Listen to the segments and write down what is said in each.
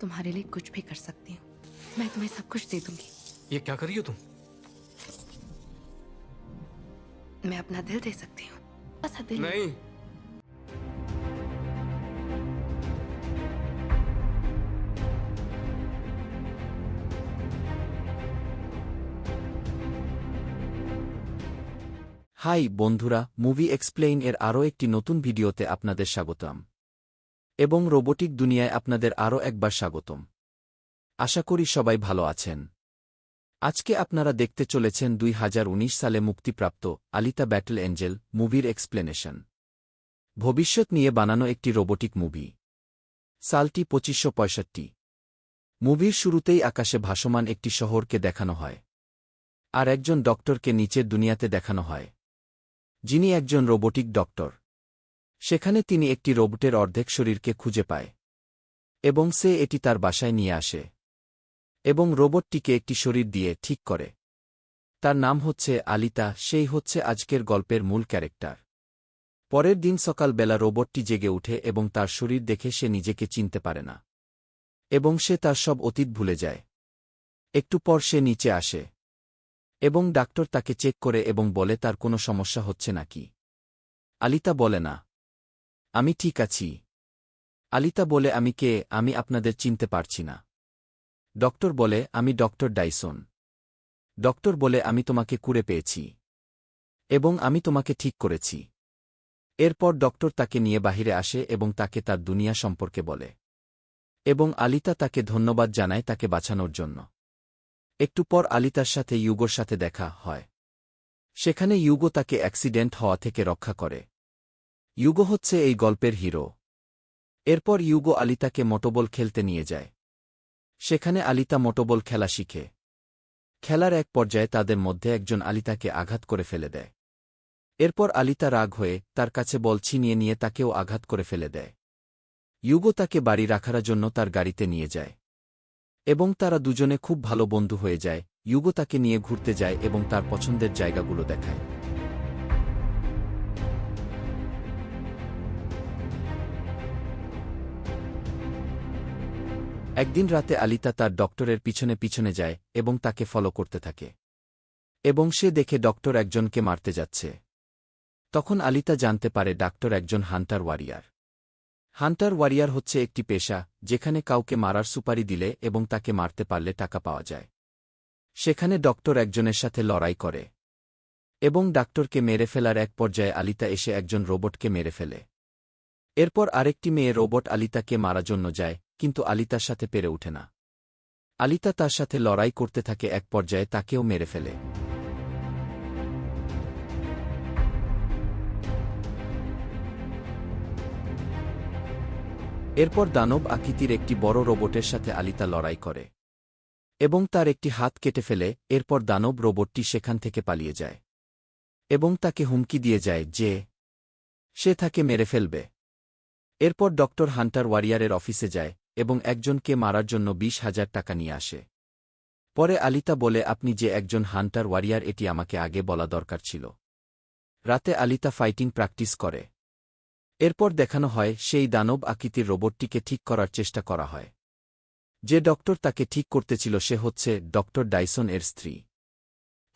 तुम्हारे लिए कुछ भी कर सकती हूँ। मैं तुम्हें सब कुछ दे दूंगी। ये क्या कर रही हो तुम? मैं अपना दिल दे सकती हूँ, बस दिल नहीं। হাই বন্ধুরা, মুভি এক্সপ্লেইন এর আরও একটি নতুন ভিডিওতে আপনাদের স্বাগতম এবং রোবোটিক দুনিয়ায় আপনাদের আরও একবার স্বাগতম। আশা করি সবাই ভালো আছেন। আজকে আপনারা দেখতে চলেছেন 2019 সালে মুক্তিপ্রাপ্ত আলিতা ব্যাটল এঞ্জেল মুভির এক্সপ্লেনেশন। ভবিষ্যৎ নিয়ে বানানো একটি রোবোটিক মুভি। সালটি 2565। মুভির শুরুতেই আকাশে ভাসমান একটি শহরকে দেখানো হয়, আর একজন ডক্টরকে নিচের দুনিয়াতে দেখানো হয়, যিনি একজন রোবোটিক ডক্টর। সেখানে তিনি একটি রোবটের অর্ধেক শরীরকে খুঁজে পায় এবং সে এটি তার বাসায় নিয়ে আসে এবং রোবটটিকে একটি শরীর দিয়ে ঠিক করে। তার নাম হচ্ছে আলিতা, সেই হচ্ছে আজকের গল্পের মূল ক্যারেক্টার। পরের দিন সকালবেলা রোবটটি জেগে উঠে এবং তার শরীর দেখে সে নিজেকে চিনতে পারে না এবং সে তার সব অতীত ভুলে যায়। একটু পর সে নিচে আসে এবং ডাক্তার তাকে চেক করে এবং বলে তার কোনো সমস্যা হচ্ছে নাকি। আলিতা বলে না, আমি ঠিক আছি। আলিতা বলে, আমি কে? আমি আপনাদের চিনতে পারছি না। ডক্টর বলে, আমি ডক্টর ডাইসন। ডক্টর বলে, আমি তোমাকে কুড়ে পেয়েছি এবং আমি তোমাকে ঠিক করেছি। এরপর ডক্টর তাকে নিয়ে বাহিরে আসে এবং তাকে তার দুনিয়া সম্পর্কে বলে এবং আলিতা তাকে ধন্যবাদ জানায় তাকে বাঁচানোর জন্য। একটু পর আলিতার সাথে ইউগোর সাথে দেখা হয়। সেখানে ইউগো তাকে অ্যাক্সিডেন্ট হওয়া থেকে রক্ষা করে। ইউগো হচ্ছে এই গল্পের হিরো। এরপর ইউগো আলিতাকে মোটোবল খেলতে নিয়ে যায়। সেখানে আলিতা মোটোবল খেলা শিখে। খেলার এক পর্যায়ে তাদের মধ্যে একজন আলিতাকে আঘাত করে ফেলে দেয়। এরপর আলিতা রাগ হয়ে তার কাছে বল ছিনিয়ে নিয়ে তাকেও আঘাত করে ফেলে দেয়। ইউগো তাকে বাড়ি রাখার জন্য তার গাড়িতে নিয়ে যায় এবং তারা দুজনে খুব ভালো বন্ধু হয়ে যায়। ইউগো তাকে নিয়ে ঘুরতে যায় এবং তার পছন্দের জায়গাগুলো দেখায়। একদিন রাতে আলিতা তার ডক্টরের পিছনে পিছনে যায় এবং তাকে ফলো করতে থাকে এবং সে দেখে ডক্টর একজনকে মারতে যাচ্ছে। তখন আলিতা জানতে পারে ডাক্তার একজন হান্টার ওয়ারিয়ার। হান্টার ওয়ারিয়ার হচ্ছে একটি পেশা যেখানে কাউকে মারার সুপারি দিলে এবং তাকে মারতে পারলে টাকা পাওয়া যায়। সেখানে ডক্টর একজনের সাথে লড়াই করে এবং ডাক্তারকে মেরে ফেলার এক পর্যায়ে আলিতা এসে একজন রোবটকে মেরে ফেলে। এরপর আরেকটি মেয়ে রোবট আলিতাকে মারার জন্য যায়, কিন্তু আলিতার সাথে পেরে ওঠে না। আলিতা তার সাথে লড়াই করতে থাকে, এক পর্যায়ে তাকেও মেরে ফেলে। এরপর দানব আকৃতির একটি বড় রোবটের সাথে আলিতা লড়াই করে এবং তার একটি হাত কেটে ফেলে। এরপর দানব রোবটটি সেখান থেকে পালিয়ে যায় এবং তাকে হুমকি দিয়ে যায় যে সে তাকে মেরে ফেলবে। এরপর ডক্টর হান্টার ওয়ারিয়ারের অফিসে যায় এবং একজনকে মারার জন্য 20,000 টাকা নিয়ে আসে। পরে আলিতা বলে, আপনি যে একজন হান্টার ওয়ারিয়ার এটি আমাকে আগে বলা দরকার ছিল। রাতে আলিতা ফাইটিং প্র্যাকটিস করে। এরপর দেখানো হয় সেই দানব আকৃতির রোবটটিকে ঠিক করার চেষ্টা করা হয়। যে ডক্টর তাকে ঠিক করতেছিল সে হচ্ছে ডক্টর ডাইসন এর স্ত্রী।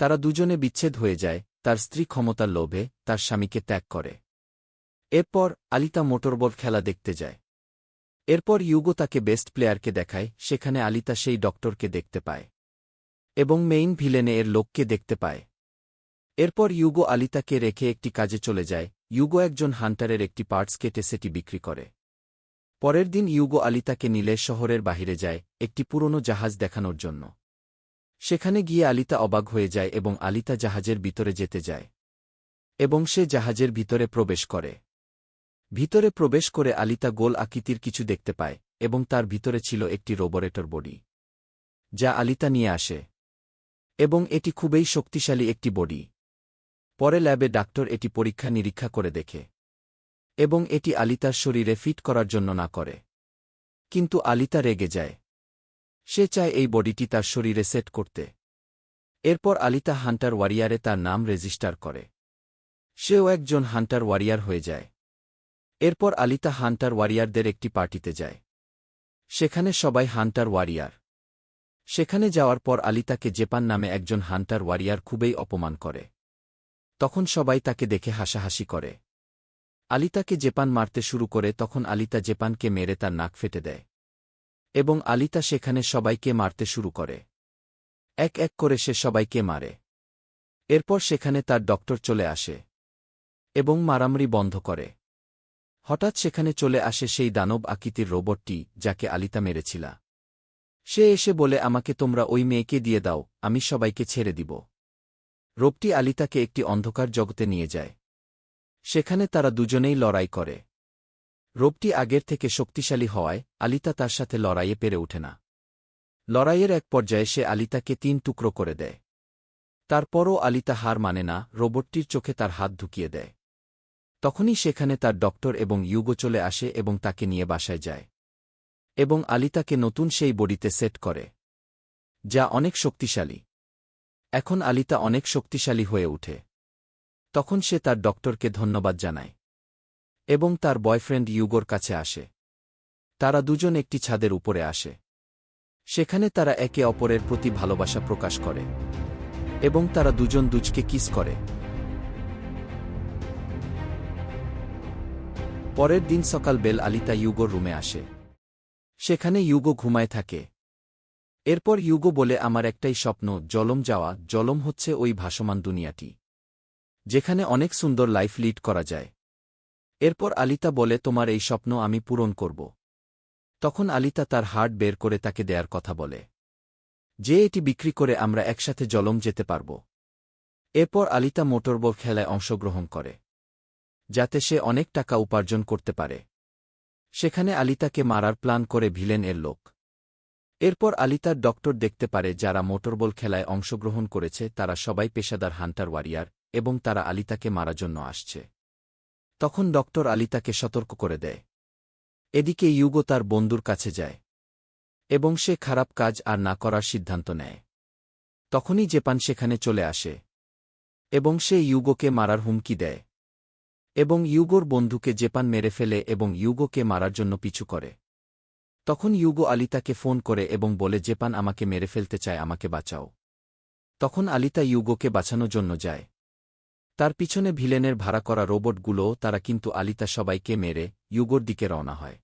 তারা দুজনে বিচ্ছেদ হয়ে যায়। তার স্ত্রী ক্ষমতার লোভে তার স্বামীকে ত্যাগ করে। এরপর আলিতা মোটরবোট খেলা দেখতে যায়। এরপর ইউগো তাকে বেস্ট প্লেয়ারকে দেখায়। সেখানে আলিতা সেই ডক্টরকে দেখতে পায় এবং মেইন ভিলেনে এর লোককে দেখতে পায়। এরপর ইউগো আলিতাকে রেখে একটি কাজে চলে যায়। ইউগো একজন হান্টারের একটি পার্টস কেটে সেটি বিক্রি করে। পরের দিন ইউগো আলিতাকে নিলে শহরের বাহিরে যায় একটি পুরনো জাহাজ দেখানোর জন্য। সেখানে গিয়ে আলিতা অবাক হয়ে যায় এবং আলিতা জাহাজের ভিতরে যেতে যায় এবং সে জাহাজের ভিতরে প্রবেশ করে। ভিতরে প্রবেশ করে আলিতা গোল আকৃতির কিছু দেখতে পায় এবং তার ভিতরে ছিল একটি রোবরেটর বডি, যা আলিতা নিয়ে আসে এবং এটি খুবই শক্তিশালী একটি বডি। পরে ল্যাবে ডাক্তার এটি পরীক্ষা নিরীক্ষা করে দেখে এবং এটি আলিতার শরীরে ফিট করার জন্য না করে। কিন্তু আলিতা রেগে যায়। সে চায় এই বডিটি তার শরীরে সেট করতে। এরপর আলিতা হান্টার ওয়ারিয়ারে তার নাম রেজিস্টার করে। সেও একজন হান্টার ওয়ারিয়ার হয়ে যায়। এরপর আলিতা হান্টার ওয়ারিয়ারদের একটি পার্টিতে যায়। সেখানে সবাই হান্টার ওয়ারিয়ার। সেখানে যাওয়ার পর আলিতাকে জেপান নামে একজন হান্টার ওয়ারিয়ার খুবই অপমান করে। তখন সবাই তাকে দেখে হাসাহাসি করে। আলিতাকে জেপান মারতে শুরু করে তখন আলিতা জেপানকে মেরে তার নাক ফেটে দেয়। এবং আলিতা সেখানে সবাইকে মারতে শুরু করে। এক এক করে সে সবাইকে মারে। এরপর সেখানে তার ডক্টর চলে আসে এবং মারামারি বন্ধ করে। হঠাৎ সেখানে চলে আসে সেই দানব আকৃতির রোবটটি যাকে আলিতা মেরেছিল। সে এসে বলে, আমাকে তোমরা ওই মেয়েকে দিয়ে দাও, আমি সবাইকে ছেড়ে দিব। রোবটটি আলিতাকে একটি অন্ধকার জগতে নিয়ে যায়। সেখানে তারা দুজনেই লড়াই করে। রোবটটি আগের থেকে শক্তিশালী হওয়ায় আলিতা তার সাথে লড়াইয়ে পেরে ওঠে না। লড়াইয়ের এক পর্যায়ে সে আলিতাকে 3 টুকরো করে দেয়। তারপরও আলিতা হার মানে না, রোবটটির চোখে তার হাত ঢুকিয়ে দেয়। তখনই সেখানে তার ডক্টর এবং ইউগো চলে আসে এবং তাকে নিয়ে বাসায় যায়। এবং আলিতাকে নতুন সেই বডিতে সেট করে, যা অনেক শক্তিশালী। এখন আলিতা অনেক শক্তিশালী হয়ে ওঠে। তখন সে তার ডক্টরকে ধন্যবাদ জানায় এবং তার বয়ফ্রেন্ড ইউগোর কাছে আসে। তারা দুজন একটি ছাদের উপরে আসে। সেখানে তারা একে অপরের প্রতি ভালোবাসা প্রকাশ করে এবং তারা দুজন দুজকে কিস করে। পরের দিন সকালবেল আলিতা ইউগোর রুমে আসে। সেখানে ইউগো ঘুমায় থাকে। এরপর ইউগো বলে, আমার একটাই স্বপ্ন, জলম যাওয়া। জলম হচ্ছে ওই ভাসমান দুনিয়াটি যেখানে অনেক সুন্দর লাইফ লিড করা যায়। এরপর আলিতা বলে, তোমার এই স্বপ্ন আমি পূরণ করব। তখন আলিতা তার হার্ট বের করে তাকে দেয়ার কথা বলে, যে এটি বিক্রি করে আমরা একসাথে জলম যেতে পারব। এরপর আলিতা মোটরবোট খেলায় অংশগ্রহণ করে যাতে সে অনেক টাকা উপার্জন করতে পারে। সেখানে আলিতাকে মারার প্ল্যান করে ভিলেন এর লোক। এরপর আলিতার ডক্টর দেখতে পারে যারা মোটরবল খেলায় অংশগ্রহণ করেছে তারা সবাই পেশাদার হান্টার ওয়ারিয়ার এবং তারা আলিতাকে মারার জন্য আসছে। তখন ডক্টর আলিতাকে সতর্ক করে দেয়। এদিকে ইউগো তার বন্ধুর কাছে যায় এবং সে খারাপ কাজ আর না করার সিদ্ধান্ত নেয়। তখনই জেপান সেখানে চলে আসে এবং সে ইউগোকে মারার হুমকি দেয় এবং ইউগোর বন্ধুকে জেপান মেরে ফেলে এবং ইউগোকে মারার জন্য পিছু করে। তখন ইউগো আলিতাকে ফোন করে এবং বলে, জেপান আমাকে মেরে ফেলতে চায়, আমাকে বাঁচাও। তখন আলিতা ইউগোকে বাঁচানোর জন্য যায়। তার পিছনে ভিলেনের ভাড়া করা রোবটগুলোও তারা, কিন্তু আলিতা সবাইকে মেরে ইউগোর দিকে রওনা হয়।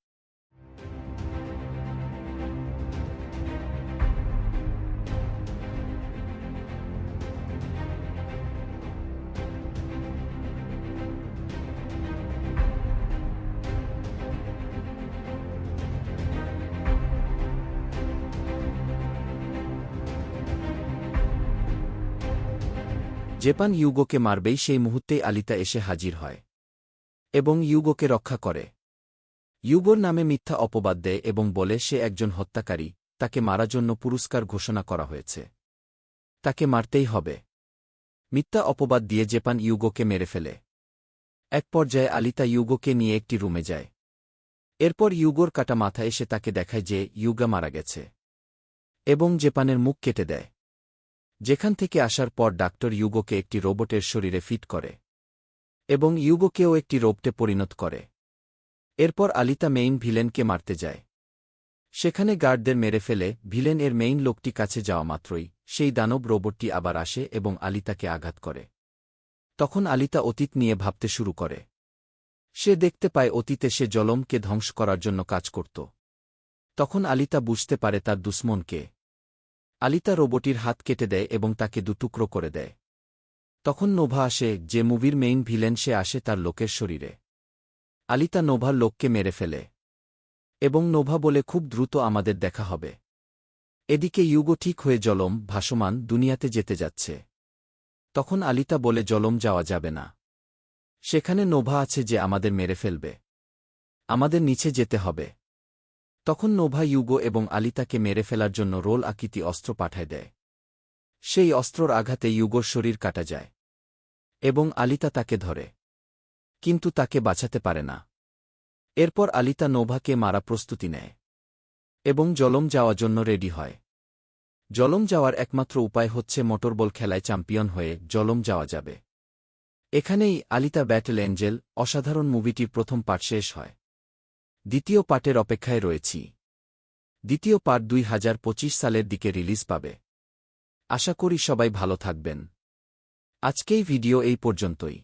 জেপান ইউগোকে মারবেই সেই মুহূর্তেই আলিতা এসে হাজির হয় এবং ইউগোকে রক্ষা করে। ইউগোর নামে মিথ্যা অপবাদ দেয় এবং বলে সে একজন হত্যাকারী, তাকে মারার জন্য পুরস্কার ঘোষণা করা হয়েছে, তাকে মারতেই হবে। মিথ্যা অপবাদ দিয়ে জেপান ইউগোকে মেরে ফেলে। এক পর্যায়ে আলিতা ইউগোকে নিয়ে একটি রুমে যায়। এরপর ইউগোর কাটা মাথা এসে তাকে দেখায় যে ইউগা মারা গেছে এবং জেপানের মুখ কেটে দেয়। যেখান থেকে আসার পর ডাক্তার ইউগোকে একটি রোবটের শরীরে ফিট করে এবং ইউগোকেও একটি রোবটে পরিণত করে। এরপর আলিতা মেইন ভিলেনকে মারতে যায়। সেখানে গার্ডদের মেরে ফেলে। ভিলেন এর মেইন লোকটি কাছে যাওয়া মাত্রই সেই দানব রোবটটি আবার আসে এবং আলিতাকে আঘাত করে। তখন আলিতা অতীত নিয়ে ভাবতে শুরু করে। সে দেখতে পায় অতীতে সে জলমকে ধ্বংস করার জন্য কাজ করত। তখন আলিতা বুঝতে পারে তার দুশ্মন কে। আলিতা রোবটির হাত কেটে দেয় এবং তাকে দুটুকরো করে দেয়। তখন নোভা আসে, যে মুভির মেইন ভিলেন, সে আসে তার লোকের শরীরে। আলিতা নোভার লোককে মেরে ফেলে এবং নোভা বলে, খুব দ্রুত আমাদের দেখা হবে। এদিকে ইউগো ঠিক হয়ে জলম ভাসমান দুনিয়াতে যেতে যাচ্ছে। তখন আলিতা বলে, জলম যাওয়া যাবে না, সেখানে নোভা আছে যে আমাদের মেরে ফেলবে, আমাদের নিচে যেতে হবে। তখন নোভা ইউগো এবং আলিতাকে মেরে ফেলার জন্য রোল আকৃতি অস্ত্র পাঠায় দেয়। সেই অস্ত্রর আঘাতে ইউগোর শরীর কাটা যায় এবং আলিতা তাকে ধরে, কিন্তু তাকে বাঁচাতে পারে না। এরপর আলিতা নোভাকে মারা প্রস্তুতি নেয় এবং জলম যাওয়ার জন্য রেডি হয়। জলম যাওয়ার একমাত্র উপায় হচ্ছে মোটরবল খেলায় চ্যাম্পিয়ন হয়ে জলম যাওয়া যাবে। এখানেই আলিতা ব্যাটল এঞ্জেল অসাধারণ মুভিটির প্রথম পার্ট শেষ হয়। দ্বিতীয় পার্টের অপেক্ষায় রয়েছি। দ্বিতীয় পার্ট 2025 সালের দিকে রিলিজ পাবে। আশা করি সবাই ভালো থাকবেন। আজকেই ভিডিও এই পর্যন্তই।